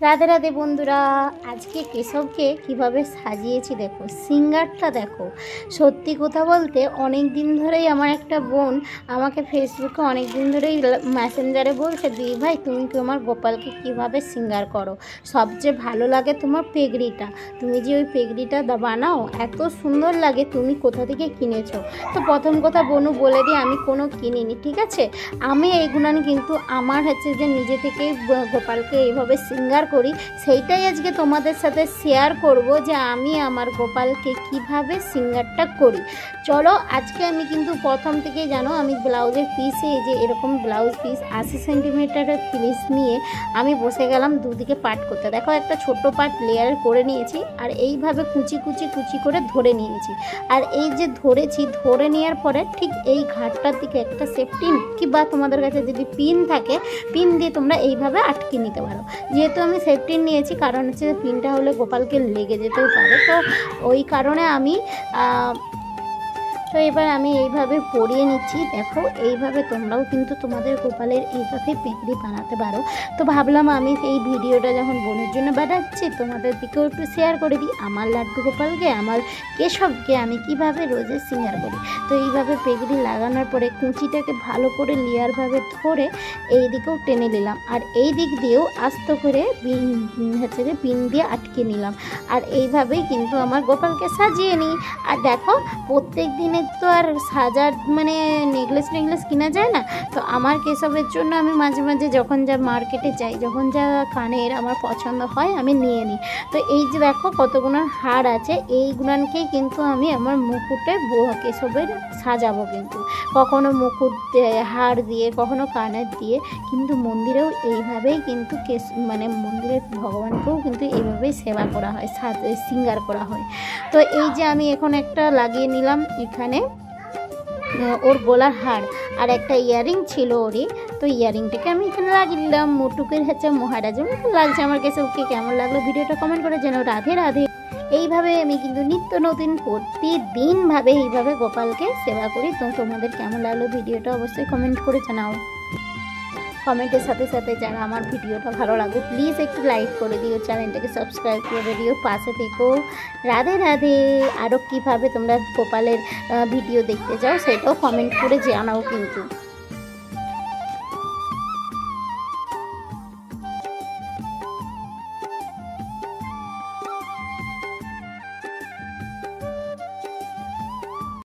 রাধে রাধে বন্ধুরা, আজকে কেশবকে কিভাবে সাজিয়েছি দেখো, সিঙ্গারটা দেখো। সত্যি কথা বলতে অনেক দিন ধরেই আমার একটা বোন আমাকে ফেসবুকে অনেক দিন ধরেই মেসেঞ্জারে বলছে, দিদি ভাই তুমি কি আমার গোপালকে কিভাবে সিঙ্গার করো, সবচেয়ে ভালো লাগে তোমার পেগড়িটা, তুমি যে ওই পেগড়িটা বানাও এত সুন্দর লাগে, তুমি কোথা থেকে কিনেছো? তো প্রথম কথা বোনু বলে দিই, আমি কোনো কিনিনি, ঠিক আছে। আমি এইগুলো কিন্তু আমার হচ্ছে যে নিজে থেকেই গোপালকে এইভাবে সিঙ্গার করি, সেইটাই আজকে তোমাদের সাথে শেয়ার করব যে আমি আমার গোপালকে কিভাবে সিঙ্গারটা করি। চলো, আজকে আমি কিন্তু প্রথম থেকেই জানো আমি ব্লাউজের পিসে এই যে এরকম ব্লাউজ পিস 80 সেন্টিমিটারের পিস নিয়ে আমি বসে গেলাম দুদিকে পাট করতে। দেখো একটা ছোট পাট লেয়ার করে নিয়েছি আর এইভাবে কুচি কুচি কুচি করে ধরে নিয়েছি। আর এই যে ধরেছি, ধরে নেওয়ার পরে ঠিক এই ঘাটটার দিকে একটা সেফটি কিংবা তোমাদের কাছে যদি পিন থাকে, পিন দিয়ে তোমরা এইভাবে আটকে নিতে পারো। যেহেতু আমি সেফটি নিয়েছি, কারণ হচ্ছে পিনটা হলে গোপালকে লেগে যেতেও পারে, তো ওই কারণে আমি তো এবার আমি এইভাবে পরিয়ে নিচ্ছি। দেখো এইভাবে তোমরাও কিন্তু তোমাদের গোপালের এইভাবে পেগড়ি বানাতে পারো। তো ভাবলাম আমি এই ভিডিওটা যখন বোনের জন্য বানাচ্ছি তোমাদের দিকেও একটু শেয়ার করে দিই, আমার লাড্ডু গোপালকে, আমার কেশবকে আমি কিভাবে রোজে সিঙ্গার করি। তো এইভাবে পেগড়ি লাগানোর পরে কুঁচিটাকে ভালো করে লেয়ারভাবে ধরে এই দিকেও টেনে নিলাম, আর এই দিক দিয়েও আস্তে করে হচ্ছে যে পিন দিয়ে আটকে নিলাম। আর এইভাবেই কিন্তু আমার গোপালকে সাজিয়ে নিই। আর দেখো প্রত্যেক দিনে তো আর সাজার মানে নেকলেস কিনা যায় না, তো আমার কেশবের জন্য আমি মাঝে মাঝে যখন যা মার্কেটে যাই, যখন যা কানের আমার পছন্দ হয় আমি নিয়ে নিই। তো এই যে দেখো কতগুলো হার আছে, এইগুলোকেই কিন্তু আমি আমার মুকুটে কেশবের সাজাবো। কিন্তু কখনো মুকুট হার দিয়ে, কখনো কানের দিয়ে, কিন্তু মন্দিরেও এইভাবেই কিন্তু মানে মন্দিরের ভগবানকেও কিন্তু এইভাবেই সেবা করা হয়, সিঙ্গার করা হয়। তো এই যে আমি এখন একটা লাগিয়ে নিলাম এখানে ওর গলার হার, আর একটা ইয়ারিং ছিল ওরই, তো ইয়ারিংটাকে আমি এখানে লাগিয়ে নিলাম। মুটুকের হচ্ছে মহারাজের মতো লাগছে আমার কেশবকে। কেমন লাগলো ভিডিওটা কমেন্ট করে জানাও। রাধে রাধে। এইভাবে আমি কিন্তু নিত্য নতুন প্রতিদিনভাবে এইভাবে গোপালকে সেবা করি। তো তোমাদের কেমন লাগলো ভিডিওটা অবশ্যই কমেন্ট করে জানাও। কমেন্টের সাথে সাথে যারা আমার ভিডিওটা ভালো লাগে প্লিজ একটু লাইক করে দিও, চ্যানেলটাকে সাবস্ক্রাইব করে দিও, পাশে থেকো। রাধে রাধে। আরও কীভাবে তোমরা গোপালের ভিডিও দেখতে চাও সেটাও কমেন্ট করে জানাও কিন্তু।